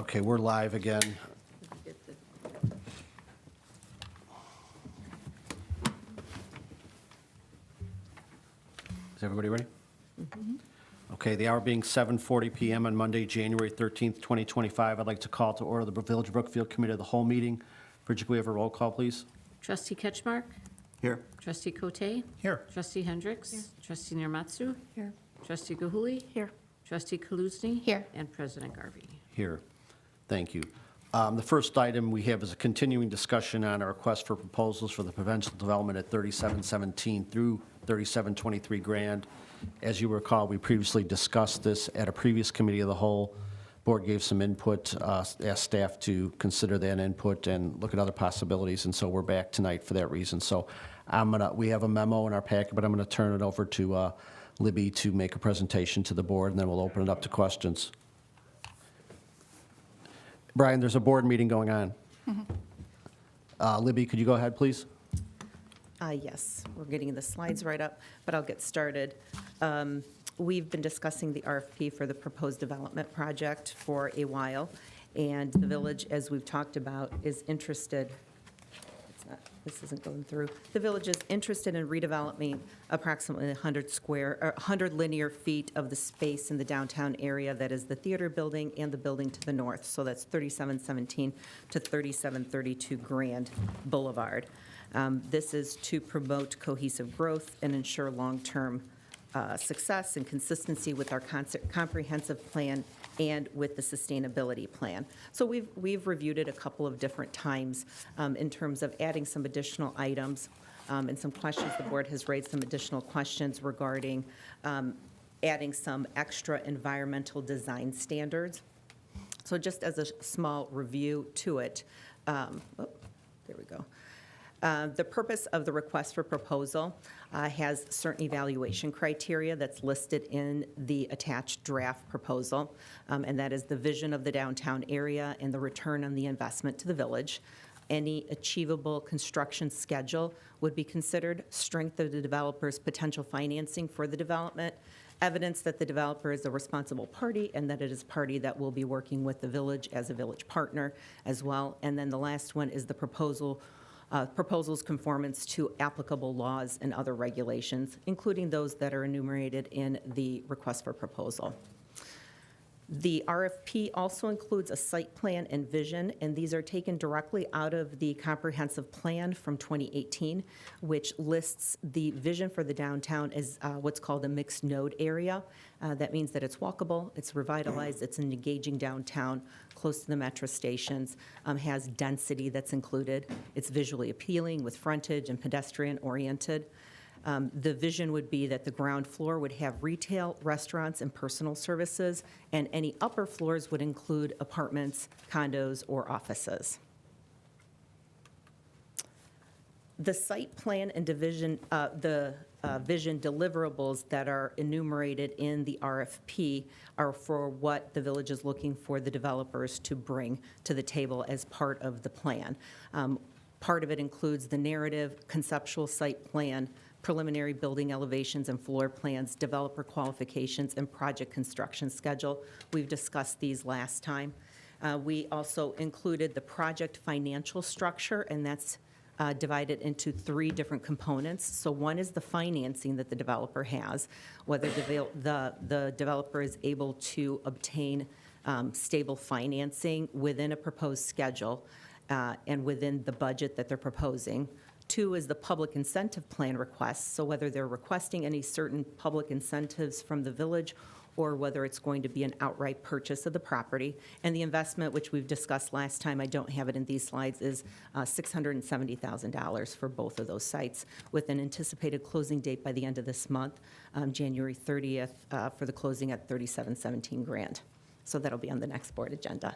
Okay, we're live again. Is everybody ready? Okay, the hour being 7:40 PM on Monday, January 13th, 2025. I'd like to call to order the Village of Brookfield Committee of the Whole meeting. Bridget, can we have a roll call, please? Trustee Ketchmark? Here. Trustee Cote? Here. Trustee Hendricks? Here. Trustee Niramatsu? Here. Trustee Gahuli? Here. Trustee Kaluzny? Here. And President Garvey. Here. Thank you. The first item we have is a continuing discussion on a request for proposals for the provincial development at 3717 through 3723 Grand. As you recall, we previously discussed this at a previous committee of the whole. Board gave some input, asked staff to consider that input and look at other possibilities, and so we're back tonight for that reason. So we have a memo in our packet, but I'm going to turn it over to Libby to make a presentation to the board, and then we'll open it up to questions. Brian, there's a board meeting going on. Libby, could you go ahead, please? Yes, we're getting the slides right up, but I'll get started. We've been discussing the RFP for the proposed development project for a while, and the village, as we've talked about, is interested, this isn't going through, the village is interested in redeveloping approximately 100 linear feet of the space in the downtown area that is the theater building and the building to the north, so that's 3717 to 3732 Grand Boulevard. This is to promote cohesive growth and ensure long-term success and consistency with our comprehensive plan and with the sustainability plan. So we've reviewed it a couple of different times in terms of adding some additional items and some questions. The board has raised some additional questions regarding adding some extra environmental design standards. So just as a small review to it, there we go. The purpose of the request for proposal has certain evaluation criteria that's listed in the attached draft proposal, and that is the vision of the downtown area and the return on the investment to the village. Any achievable construction schedule would be considered, strength of the developer's potential financing for the development, evidence that the developer is a responsible party and that it is a party that will be working with the village as a village partner as well. And then the last one is the proposal's conformance to applicable laws and other regulations, including those that are enumerated in the request for proposal. The RFP also includes a site plan and vision, and these are taken directly out of the comprehensive plan from 2018, which lists the vision for the downtown as what's called a mixed node area. That means that it's walkable, it's revitalized, it's an engaging downtown, close to the metro stations, has density that's included. It's visually appealing with frontage and pedestrian-oriented. The vision would be that the ground floor would have retail, restaurants, and personal services, and any upper floors would include apartments, condos, or offices. The site plan and vision deliverables that are enumerated in the RFP are for what the village is looking for the developers to bring to the table as part of the plan. Part of it includes the narrative, conceptual site plan, preliminary building elevations and floor plans, developer qualifications, and project construction schedule. We've discussed these last time. We also included the project financial structure, and that's divided into 3 different components. So one is the financing that the developer has, whether the developer is able to obtain stable financing within a proposed schedule and within the budget that they're proposing. 2 is the public incentive plan requests, so whether they're requesting any certain public incentives from the village or whether it's going to be an outright purchase of the property. And the investment, which we've discussed last time, I don't have it in these slides, is $670,000 for both of those sites, with an anticipated closing date by the end of this month, January 30th, for the closing at 3717 Grand. So that'll be on the next board agenda.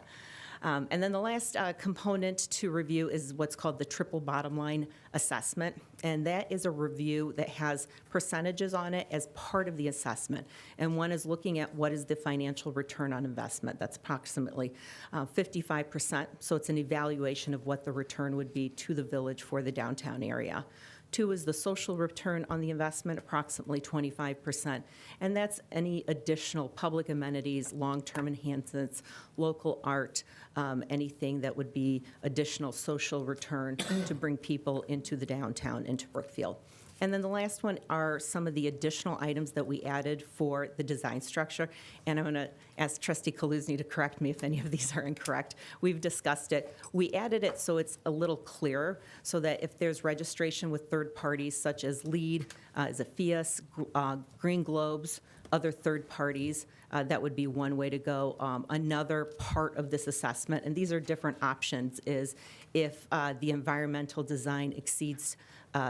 And then the last component to review is what's called the triple bottom line assessment, and that is a review that has percentages on it as part of the assessment. And one is looking at what is the financial return on investment. That's approximately 55%, so it's an evaluation of what the return would be to the village for the downtown area. 2 is the social return on the investment, approximately 25%. And that's any additional public amenities, long-term enhancements, local art, anything that would be additional social return to bring people into the downtown, into Brookfield. And then the last one are some of the additional items that we added for the design structure. And I'm going to ask Trustee Kaluzny to correct me if any of these are incorrect. We've discussed it. We added it so it's a little clearer, so that if there's registration with third parties such as LEED, Zephias, Green Globes, other third parties, that would be one way to go. Another part of this assessment, and these are different options, is if the environmental design exceeds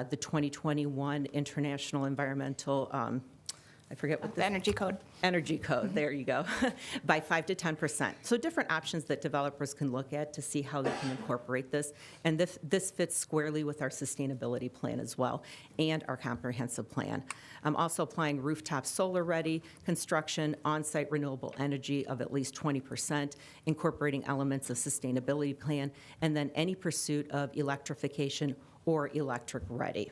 the 2021 International Environmental, I forget what The energy code. Energy code, there you go, by 5 to 10%. So different options that developers can look at to see how they can incorporate this. And this fits squarely with our sustainability plan as well, and our comprehensive plan. I'm also applying rooftop solar-ready construction, on-site renewable energy of at least 20%, incorporating elements of sustainability plan, and then any pursuit of electrification or electric-ready.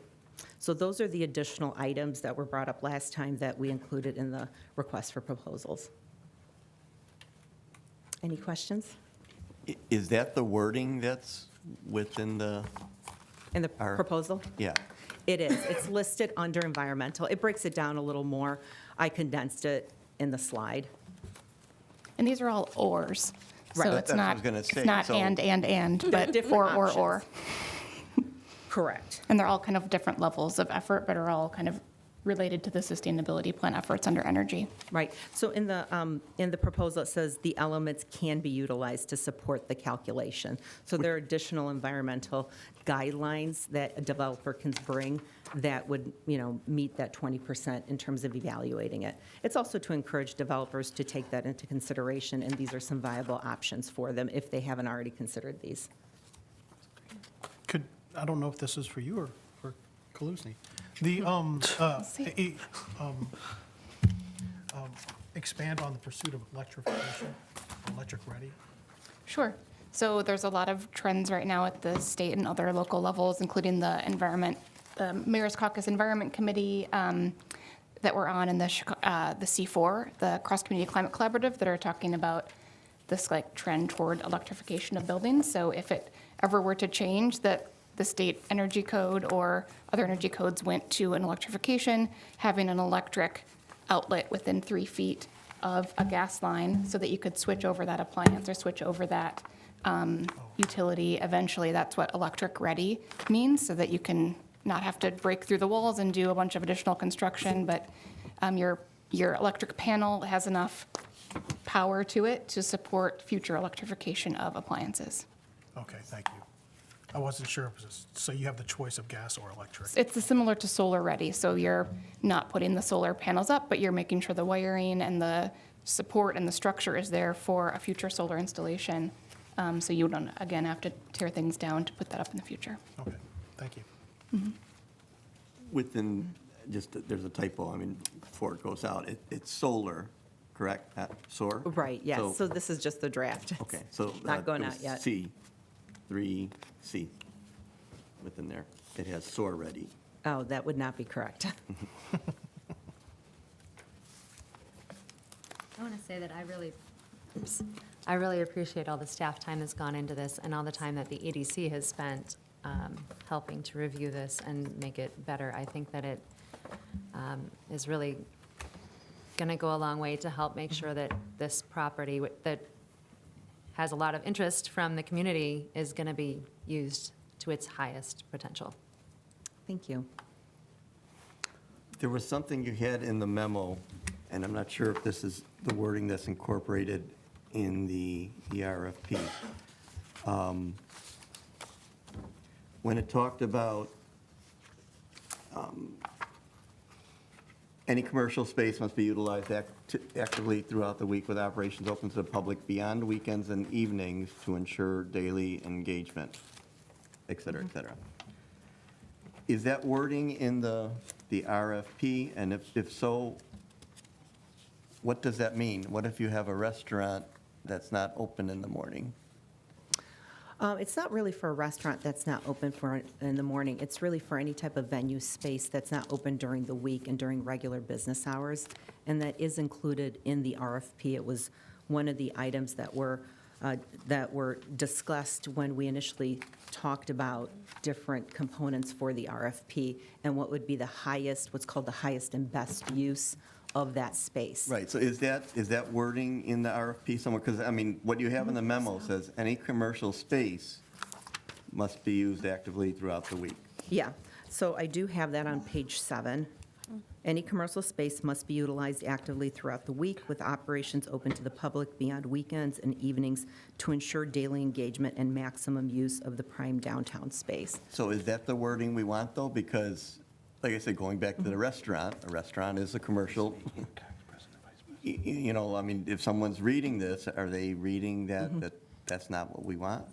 So those are the additional items that were brought up last time that we included in the request for proposals. Any questions? Is that the wording that's within the, In the Our- proposal? yeah? It is. It's listed under environmental. It breaks it down a little more. I condensed it in the slide. And these are all ors. Right. So That's it's what I not, was gonna say, it's not so- and, but different or. options. Correct. And they're all kind of different levels of effort, but are all kind of related to the sustainability plan efforts under energy. Right. So in the proposal, it says the elements can be utilized to support the calculation. So there are additional environmental guidelines that a developer can bring that would, meet that 20% in terms of evaluating it. It's also to encourage developers to take that into consideration, and these are some viable options for them if they haven't already considered these. I don't know if this is for you or for Kaluzny. The, expand on the pursuit of electrification, electric-ready. Sure. So there's a lot of trends right now at the state and other local levels, including the Mayor's Caucus Environment Committee that we're on, and the C4, the Cross Community Climate Collaborative, that are talking about this trend toward electrification of buildings. So if it ever were to change that the state energy code or other energy codes went to an electrification, having an electric outlet within 3 feet of a gas line so that you could switch over that appliance or switch over that utility. Eventually, that's what electric ready means, so that you can not have to break through the walls and do a bunch of additional construction, but your electric panel has enough power to it to support future electrification of appliances. Okay, thank you. I wasn't sure if it was, so you have the choice of gas or electric. It's similar to solar ready, so you're not putting the solar panels up, but you're making sure the wiring and the support and the structure is there for a future solar installation. So you don't, again, have to tear things down to put that up in the future. Okay, thank you. Within, there's a typo, before it goes out, it's solar, correct? SOAR? Right, yes. So this is just the draft. Okay, so. Not going it out was yet. C, 3C, within there. It has SOAR ready. Oh, that would not be correct. I want to say that I really appreciate all the staff time that's gone into this and all the time that the EDC has spent helping to review this and make it better. I think that it is really going to go a long way to help make sure that this property that has a lot of interest from the community is going to be used to its highest potential. Thank you. There was something you had in the memo, and I'm not sure if this is the wording that's incorporated in the RFP. When it talked about any commercial space must be utilized actively throughout the week with operations open to the public beyond weekends and evenings to ensure daily engagement, et cetera, et cetera. Is that wording in the RFP? And if so, what does that mean? What if you have a restaurant that's not open in the morning? It's not really for a restaurant that's not open in the morning. It's really for any type of venue space that's not open during the week and during regular business hours. And that is included in the RFP. It was one of the items that were discussed when we initially talked about different components for the RFP and what would be the highest, what's called the highest and best use of that space. Right, so is that wording in the RFP somewhere? Because, I mean, what you have in the memo says, any commercial space must be used actively throughout the week. Yeah, so I do have that on page 7. Any commercial space must be utilized actively throughout the week with operations open to the public beyond weekends and evenings to ensure daily engagement and maximum use of the prime downtown space. So is that the wording we want, though? Because, like I said, going back to the restaurant, a restaurant is a commercial. You know, I mean, if someone's reading this, are they reading that that's not what we want?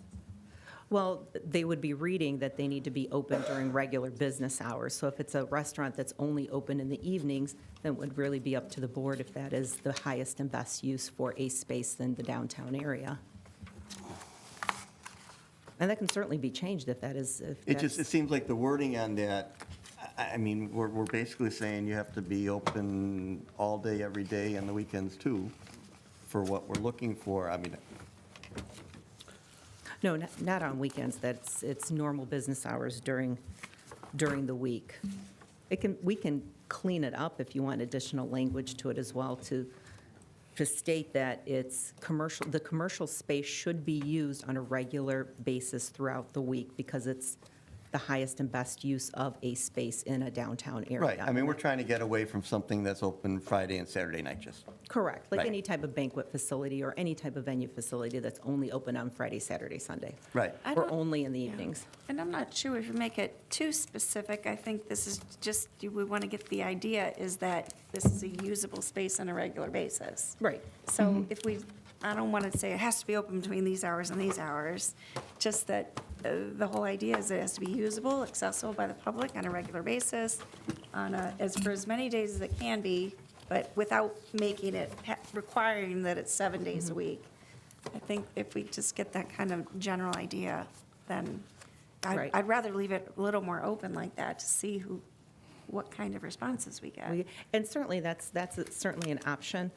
Well, they would be reading that they need to be open during regular business hours. So if it's a restaurant that's only open in the evenings, then it would really be up to the board if that is the highest and best use for a space in the downtown area. And that can certainly be changed if that is, if It that's. seems like the wording on that, I mean, we're basically saying you have to be open all day, every day, and the weekends too, for what we're looking for. I mean, No, not on weekends. It's normal business hours during the week. We can clean it up if you want additional language to it as well to state that it's commercial, the commercial space should be used on a regular basis throughout the week because it's the highest and best use of a space in a downtown area. right, I mean, we're trying to get away from something that's open Friday and Saturday night just. Correct, like Right. any type of banquet facility or any type of venue facility that's only open on Friday, Saturday, Sunday. Right. I Or don't- only in the yeah. evenings. And I'm not sure if you make it too specific. I think this is just, we want to get the idea is that this is a usable space on a regular basis. Right. So if we, I don't want to say it has to be open between these hours and these hours, just that the whole idea is it has to be usable, accessible by the public on a regular basis, for as many days as it can be, but without making it, requiring that it's 7 days a week. I think if we just get that kind of general idea, then Right. I'd rather leave it a little more open like that to see what kind of responses we get. And certainly, that's certainly an option.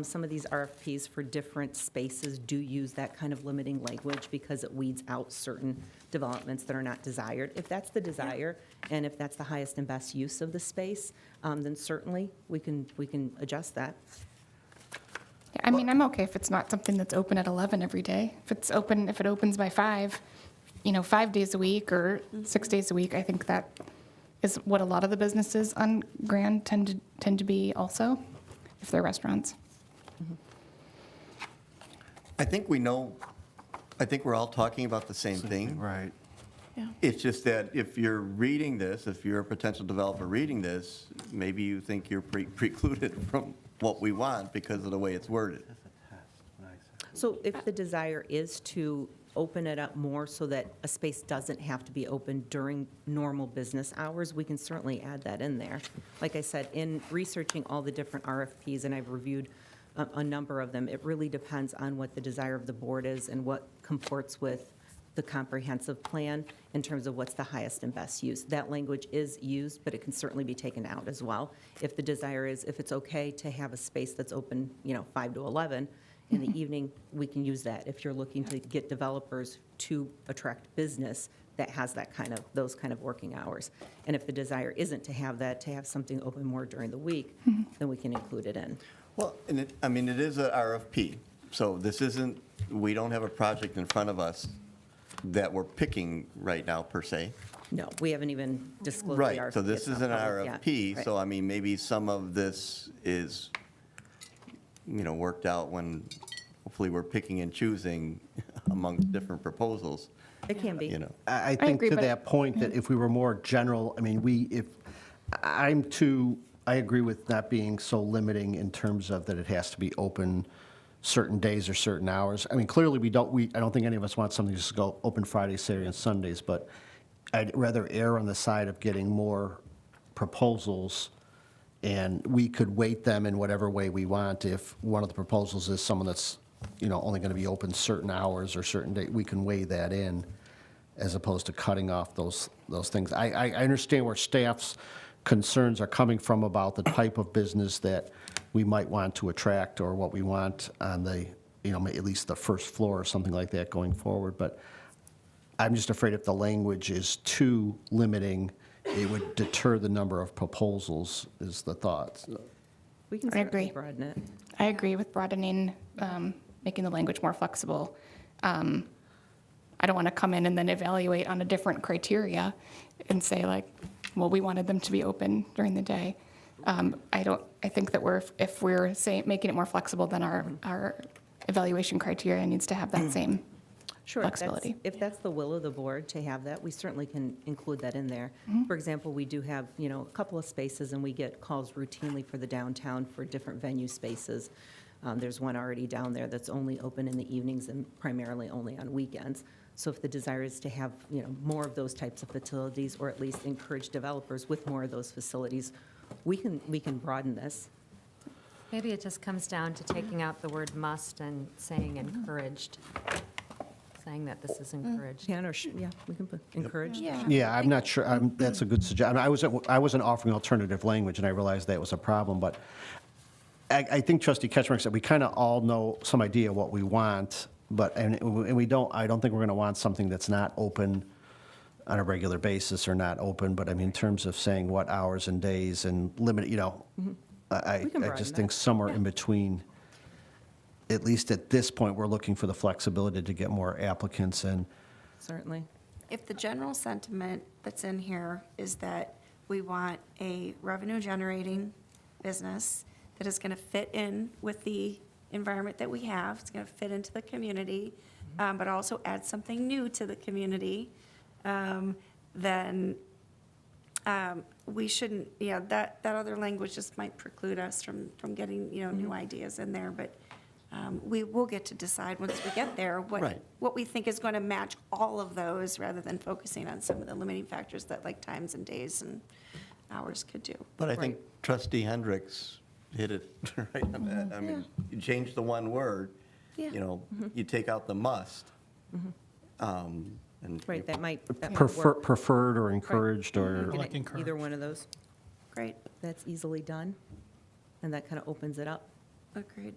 Some of these RFPs for different spaces do use that kind of limiting language because it weeds out certain developments that are not desired. If that's the desire, and if that's the highest and best use of the space, then certainly, we can adjust that. Yeah, I mean, I'm okay if it's not something that's open at 11 every day. If it opens by 5, 5 days a week or 6 days a week, I think that is what a lot of the businesses on Grand tend to be also, if they're restaurants. I think we're all talking about the same thing. Right. It's just that if you're reading this, if you're a potential developer reading this, maybe you think you're precluded from what we want because of the way it's worded. So if the desire is to open it up more so that a space doesn't have to be open during normal business hours, we can certainly add that in there. Like I said, in researching all the different RFPs, and I've reviewed a number of them, it really depends on what the desire of the board is and what comports with the comprehensive plan in terms of what's the highest and best use. That language is used, but it can certainly be taken out as well. If the desire is, if it's okay to have a space that's open, 5 to 11, in the evening, we can use that. If you're looking to get developers to attract business that has those kind of working hours. And if the desire isn't to have that, to have something open more during the week, then we can include it in. Well, and it is a RFP, so we don't have a project in front of us that we're picking right now, per se. No, we haven't even disclosed the RFP. Right, so this It's is not an public yet. RFP, Right. so I mean, maybe some of this is, worked out when hopefully we're picking and choosing amongst different proposals, It can be. I think agree, to but- that point, that if we were more general, I mean, I agree with not being so limiting in terms of that it has to be open certain days or certain hours. I mean, clearly, I don't think any of us want something just to go open Fridays, Saturdays, and Sundays, but I'd rather err on the side of getting more proposals, and we could weight them in whatever way we want. If one of the proposals is someone that's only going to be open certain hours or certain day, we can weigh that in as opposed to cutting off those things. I understand where staff's concerns are coming from about the type of business that we might want to attract or what we want on the, at least the first floor or something like that going forward. But I'm just afraid if the language is too limiting, it would deter the number of proposals, is the thought. We can I certainly agree. broaden it. I agree with broadening, making the language more flexible. I don't want to come in and then evaluate on a different criteria and say like, well, we wanted them to be open during the day. I think that if we're making it more flexible, then our evaluation criteria needs to have that same Sure, flexibility. if that's the will of the board to have that, we certainly can include that in there. For example, we do have, a couple of spaces, and we get calls routinely for the downtown for different venue spaces. There's one already down there that's only open in the evenings and primarily only on weekends. So if the desire is to have, more of those types of facilities, or at least encourage developers with more of those facilities, we can broaden this. Maybe it just comes down to taking out the word must and saying encouraged, saying that this is encouraged. Can or yeah, we can put encourage. Yeah, I'm not sure, that's a good suggestion. I wasn't offering alternative language, and I realized that was a problem, but I think Trustee Ketchmark said we kind of all know some idea what we want, but, and we don't, I don't think we're going to want something that's not open on a regular basis or not open, but I mean, in terms of saying what hours and days and limit, I We can broaden just that. think somewhere in between, at least at this point, we're looking for the flexibility to get more applicants in. Certainly. If the general sentiment that's in here is that we want a revenue-generating business that is going to fit in with the environment that we have, it's going to fit into the community, but also add something new to the community, then we shouldn't, that other language just might preclude us from getting, new ideas in there, but we will get to decide once we get there Right. what we think is going to match all of those, rather than focusing on some of the limiting factors that like times and days and hours could do. But I think Trustee Hendricks hit it right on that. I mean, you change the one word, Yeah. you take out the must. And Right, that might work. Preferred or encouraged You or, can like Either encourage. one of those. Great, That's easily done, and that kind of opens it up. agreed.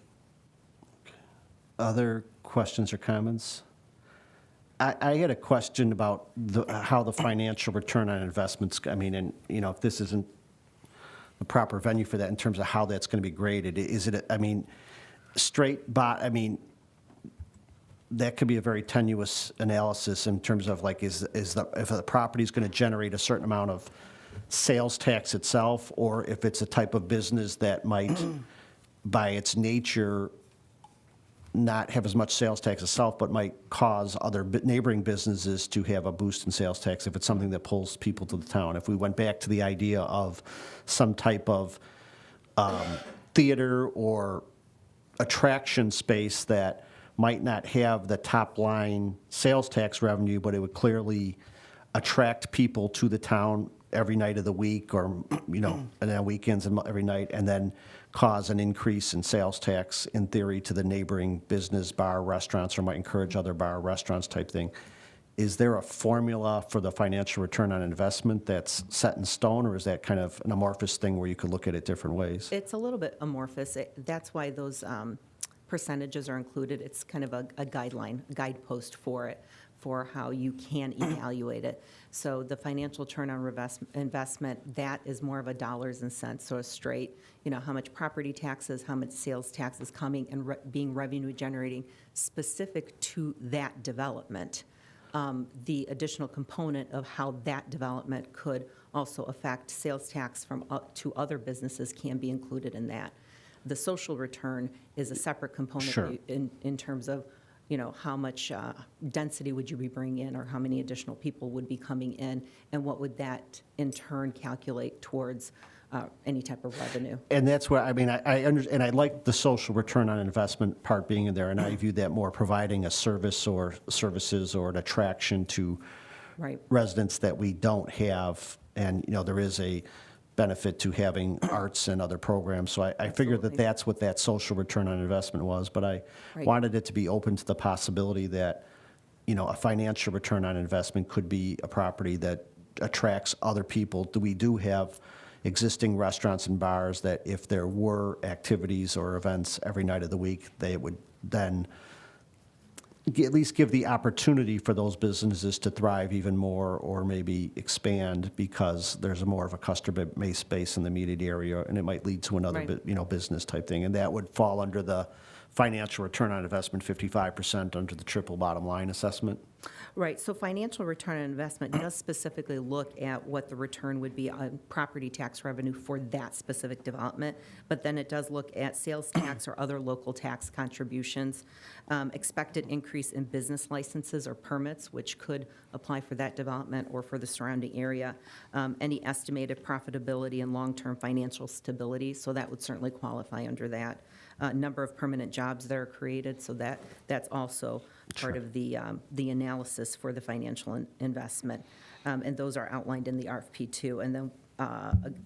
other questions or comments? I had a question about how the financial return on investments, I mean, and, if this isn't the proper venue for that in terms of how that's going to be graded, is it, that could be a very tenuous analysis in terms of like, if the property's going to generate a certain amount of sales tax itself, or if it's a type of business that might, by its nature, not have as much sales tax itself, but might cause other neighboring businesses to have a boost in sales tax if it's something that pulls people to the town. If we went back to the idea of some type of theater or attraction space that might not have the top line sales tax revenue, but it would clearly attract people to the town every night of the week, or, and then weekends and every night, and then cause an increase in sales tax, in theory, to the neighboring business, bar, restaurants, or might encourage other bar, restaurants type thing. Is there a formula for the financial return on investment that's set in stone, or is that kind of an amorphous thing where you could look at it different ways? It's a little bit amorphous. That's why those percentages are included. It's kind of a guideline, a guidepost for it, for how you can evaluate it. So the financial return on investment, that is more of a dollars and cents, so a straight, how much property taxes, how much sales taxes coming and being revenue generating specific to that development. The additional component of how that development could also affect sales tax from to other businesses can be included in that. The social return is a separate component. Sure. In terms of, how much density would you be bringing in, or how many additional people would be coming in, and what would that in turn calculate towards any type of revenue. And that's where, I understand, and I like the social return on investment part being in there, and I view that more providing a service or services or an attraction to Right. residents that we don't have. And, there is benefit to having arts and other programs. So I figured that Absolutely. that's what that social return on investment was, but I Right. wanted it to be open to the possibility that, a financial return on investment could be a property that attracts other people. We do have existing restaurants and bars that if there were activities or events every night of the week, they would then at least give the opportunity for those businesses to thrive even more or maybe expand because there's more of a customer-based base in the immediate area, and it might lead to another, Right. business type thing. And that would fall under the financial return on investment, 55% under the triple bottom line assessment. Right, so financial return on investment does specifically look at what the return would be on property tax revenue for that specific development, but then it does look at sales tax or other local tax contributions, expected increase in business licenses or permits, which could apply for that development or for the surrounding area, any estimated profitability and long-term financial stability, so that would certainly qualify under that. Number of permanent jobs that are created, so that's also part of the analysis for the financial investment. And those are outlined in the RFP too. And then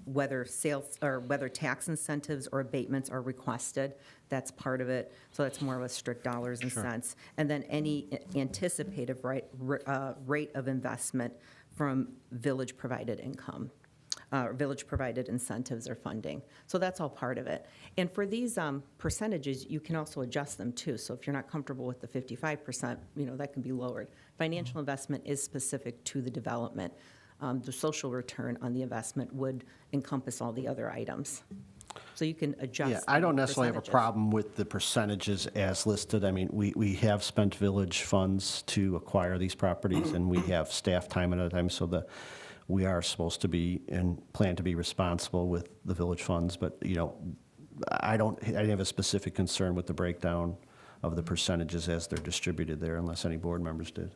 whether sales, or whether tax incentives or abatements are requested, that's part of it. So that's more of a strict dollars and cents. And then any anticipated rate of investment from village-provided income. Village-provided incentives or funding. So that's all part of it. And for these percentages, you can also adjust them too. So if you're not comfortable with the 55%, that can be lowered. Financial investment is specific to the development. The social return on the investment would encompass all the other items. So you can adjust. Yeah, I don't the necessarily have a percentages. problem with the percentages as listed. I mean, we have spent village funds to acquire these properties, and we have staff time at a time, so we are supposed to be and plan to be responsible with the village funds, but, I didn't have a specific concern with the breakdown of the percentages as they're distributed there, unless any board members did.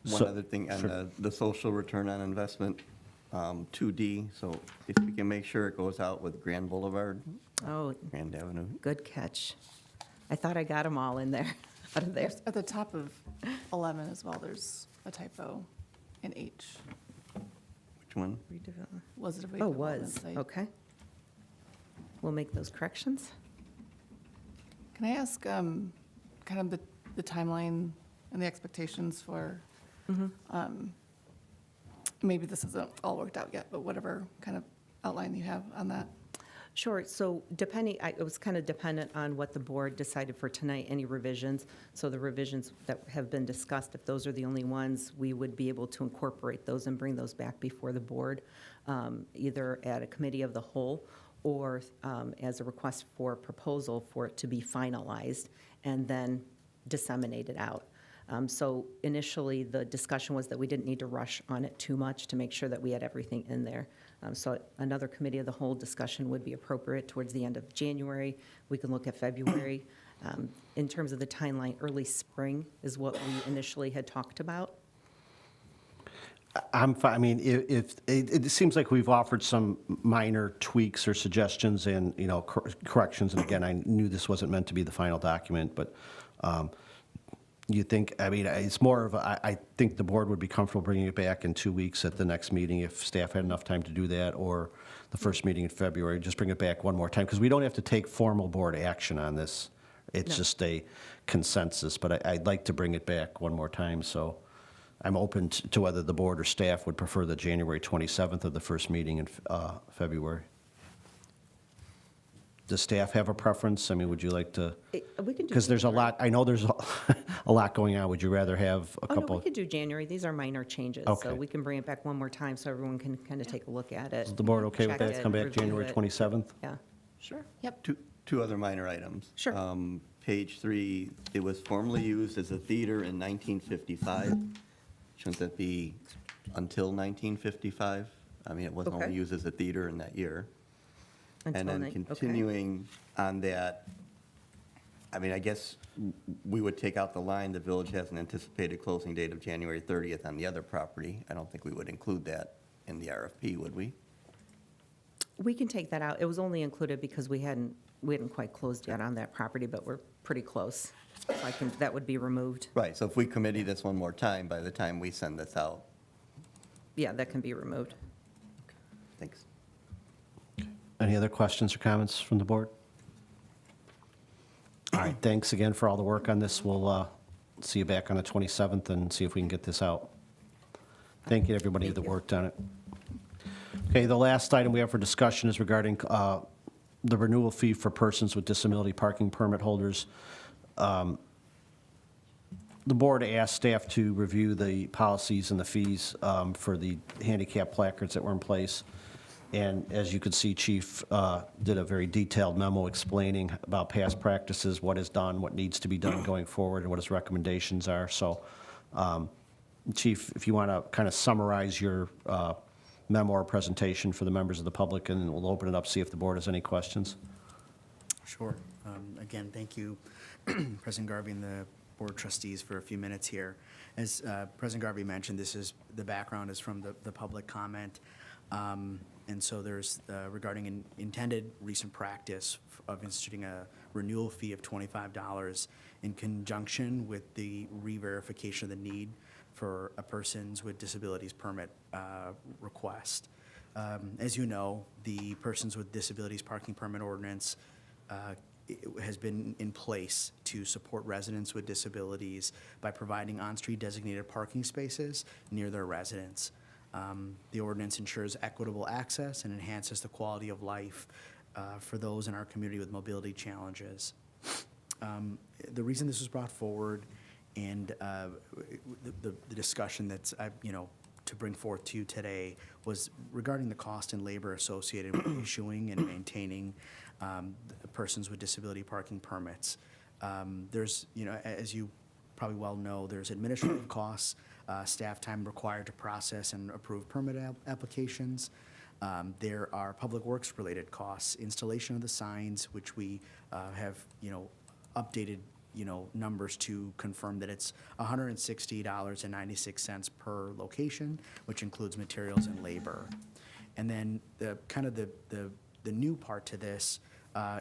One So- other thing, Sure. on the social return on investment, 2D, so if we can make sure it goes out with Grand Boulevard, Oh, Grand Avenue. good catch. I thought I got them all in there, out of there. At the top of 11 as well, there's a typo in H. Which one? Was it a Oh, redevelopment was, site? okay. We'll make those corrections. Can I ask kind of the timeline and the expectations for, maybe this isn't all worked out yet, but whatever kind of outline you have on that? Sure, so it was kind of dependent on what the board decided for tonight, any revisions. So the revisions that have been discussed, if those are the only ones, we would be able to incorporate those and bring those back before the board, either at a committee of the whole or as a request for proposal for it to be finalized and then disseminated out. So initially, the discussion was that we didn't need to rush on it too much to make sure that we had everything in there. So another committee of the whole discussion would be appropriate towards the end of January. We can look at February. In terms of the timeline, early spring is what we initially had talked about. I'm fine. I mean, if it seems like we've offered some minor tweaks or suggestions and, corrections. And again, I knew this wasn't meant to be the final document, but you think, I mean, it's more of, I think the board would be comfortable bringing it back in 2 weeks at the next meeting if staff had enough time to do that, or the first meeting in February, just bring it back one more time, because we don't have to take formal board action on this. It's No. just a consensus, but I'd like to bring it back one more time, so I'm open to whether the board or staff would prefer the January 27th or the first meeting in February. Does staff have a preference? I mean, would you like to? We can do. Because there's a January. lot, I know there's a lot going on. Would you rather have a Oh, no, couple? we could do January. These are minor changes. Okay. So we can bring it back one more time so everyone can kind of take a look at it. Is the board okay with check that? it, Come back review January it. 27th? Yeah, sure. Yep. Two other minor items. Sure. Page 3, it was formerly used as a theater in 1955. Shouldn't that be until 1955? I mean, it wasn't Okay. only used as a theater in that year. Until And then okay. continuing on that, I mean, I guess we would take out the line, the village has an anticipated closing date of January 30th on the other property. I don't think we would include that in the RFP, would we? We can take that out. It was only included because we hadn't quite closed yet on that property, but we're pretty close. So that would be removed. Right, so if we committee this one more time, by the time we send this out, yeah, that can be removed. Thanks. Any other questions or comments from the board? All right, thanks again for all the work on this. We'll see you back on the 27th and see if we can get this out. Thank you to everybody that worked on it. Okay, the last item we have for discussion is regarding the renewal fee for persons with disability parking permit holders. The board asked staff to review the policies and the fees for the handicap placards that were in place. And as you can see, Chief did a very detailed memo explaining about past practices, what is done, what needs to be done going forward, and what his recommendations are. So, Chief, if you want to kind of summarize your memo or presentation for the members of the public, and we'll open it up, see if the board has any questions. Sure. Again, thank you, President Garvey and the Board Trustees for a few minutes here. As President Garvey mentioned, the background is from the public comment. And so there's regarding an intended recent practice of instituting a renewal fee of $25 in conjunction with the re-verification of the need for a persons with disabilities permit request. As you know, the Persons with Disabilities Parking Permit Ordinance has been in place to support residents with disabilities by providing on-street designated parking spaces near their residence. The ordinance ensures equitable access and enhances the quality of life for those in our community with mobility challenges. The reason this was brought forward and the discussion that's, to bring forth to you today was regarding the cost and labor associated with issuing and maintaining persons with disability parking permits. There's, as you probably well know, there's administrative costs, staff time required to process and approve permit applications. There are public works related costs, installation of the signs, which we have, updated, numbers to confirm that it's $160.96 per location, which includes materials and labor. And then the new part to this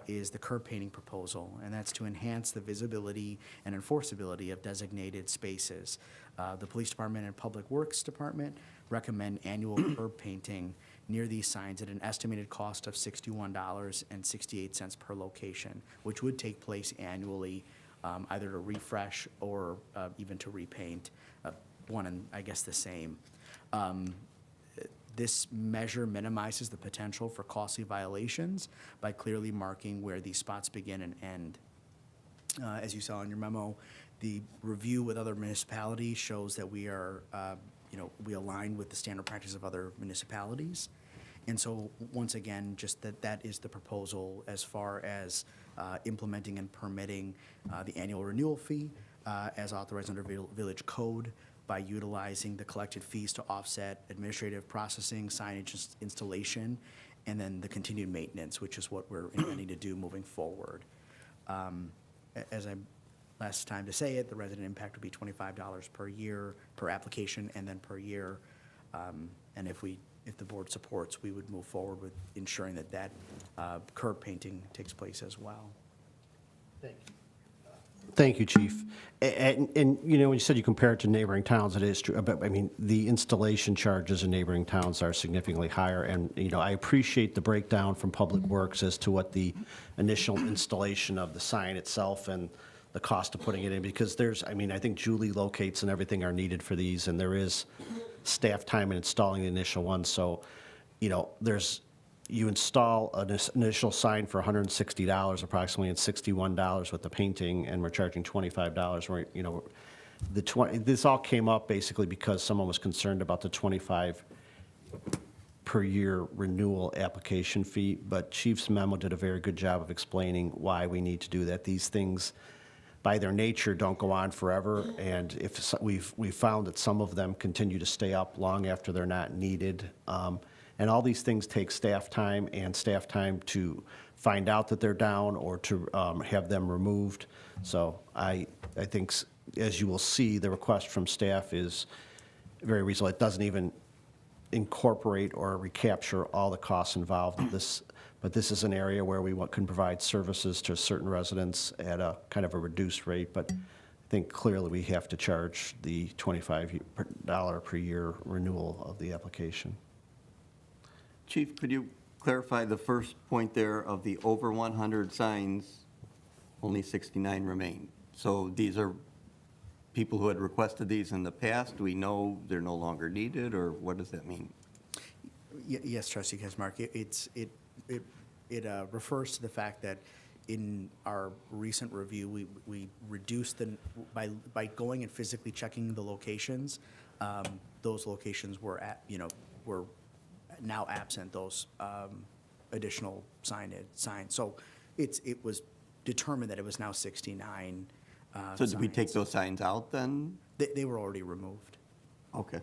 is the curb painting proposal, and that's to enhance the visibility and enforceability of designated spaces. The Police Department and Public Works Department recommend annual curb painting near these signs at an estimated cost of $61.68 per location, which would take place annually, either to refresh or even to repaint, one and I guess the same. This measure minimizes the potential for costly violations by clearly marking where these spots begin and end. As you saw in your memo, the review with other municipalities shows that we are, we align with the standard practice of other municipalities. And so, once again, just that is the proposal as far as implementing and permitting the annual renewal fee as authorized under Village Code, by utilizing the collected fees to offset administrative processing, signage installation, and then the continued maintenance, which is what we're intending to do moving forward. As I last time to say it, the resident impact would be $25 per year, per application, and then per year. And if the board supports, we would move forward with ensuring that curb painting takes place as well. Thank you. Thank you, Chief. And when you said you compare it to neighboring towns, it is true. But I mean, the installation charges in neighboring towns are significantly higher. And, I appreciate the breakdown from Public Works as to what the initial installation of the sign itself and the cost of putting it in, because I think Julie locates and everything are needed for these, and there is staff time in installing the initial one. So, you install an initial sign for $160 approximately, and $61 with the painting, and we're charging $25. This all came up basically because someone was concerned about the $25 per year renewal application fee. But Chief's memo did a very good job of explaining why we need to do that. These things, by their nature, don't go on forever, and we've found that some of them continue to stay up long after they're not needed. And all these things take staff time to find out that they're down or to have them removed. So I think, as you will see, the request from staff is very reasonable. It doesn't even incorporate or recapture all the costs involved in this, but this is an area where we can provide services to certain residents at a kind of a reduced rate. But I think clearly we have to charge the $25 per year renewal of the application. Chief, could you clarify the first point there of the over 100 signs, only 69 remain? So these are people who had requested these in the past? Do we know they're no longer needed, or what does that mean? Yes, Trustee Kesmark, it refers to the fact that in our recent review, we reduced by going and physically checking the locations, those locations were were now absent those additional signs. So it was determined that it was now 69 So did we take signs. those signs out then? They were already removed. Okay.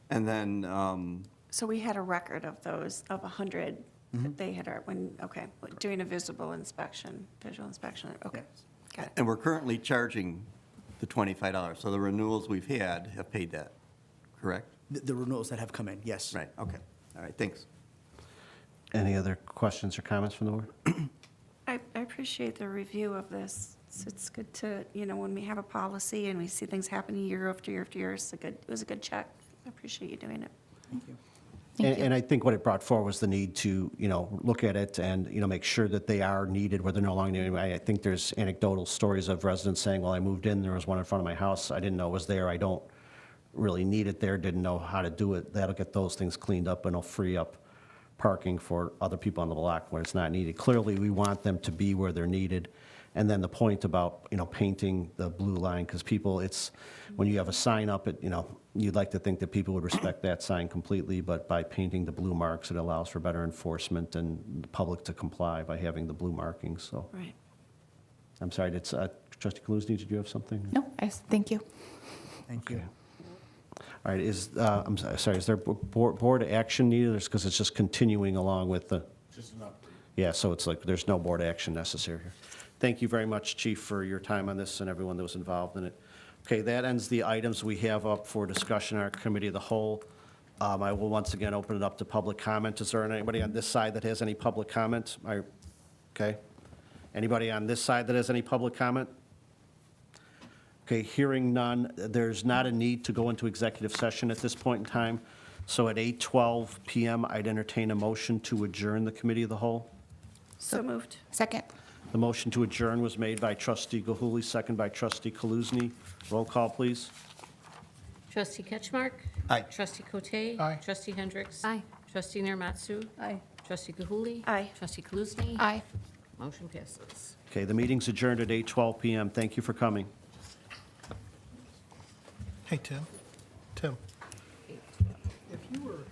And then, So we had a record of those, of 100 that they had, okay, doing a visual inspection, okay. Got it. and we're currently charging the $25, so the renewals we've had have paid that, correct? The renewals that have come in, yes. Right, okay. All right, thanks. Any other questions or comments from the board? I appreciate the review of this. It's good to, when we have a policy and we see things happening year after year after year, it was a good check. I appreciate you doing it. Thank you. And I think what it brought forward was the need to, look at it and, make sure that they are needed where they're no longer needed. I think there's anecdotal stories of residents saying, well, I moved in, there was one in front of my house, I didn't know it was there, I don't really need it there, didn't know how to do it. That'll get those things cleaned up and it'll free up parking for other people on the block where it's not needed. Clearly, we want them to be where they're needed. And then the point about, painting the blue line, because people, when you have a sign up, you'd like to think that people would respect that sign completely, but by painting the blue marks, it allows for better enforcement and the public to comply by having the blue markings, so. Right. I'm sorry, Trustee Kaluzny, did you have something? No, thank you. Thank you. All right, is there board action needed, because it's just continuing along with the? Just an update. Yeah, so it's like, there's no board action necessary here. Thank you very much, Chief, for your time on this and everyone that was involved in it. Okay, that ends the items we have up for discussion in our committee of the whole. I will once again open it up to public comment. Is there anybody on this side that has any public comment? Okay. Anybody on this side that has any public comment? Okay, hearing none, there's not a need to go into executive session at this point in time. So at 8:12 PM, I'd entertain a motion to adjourn the committee of the whole. So moved. Second. The motion to adjourn was made by Trustee Gahuli, second by Trustee Kaluzny. Roll call, please. Trustee Ketchmark? Aye. Trustee Cote? Aye. Trustee Hendricks? Aye. Trustee Nermatsu? Aye. Trustee Gahuli? Aye. Trustee Kaluzny? Aye. Motion passes. Okay, the meeting's adjourned at 8:12 PM. Thank you for coming. Hey, Tim, if you were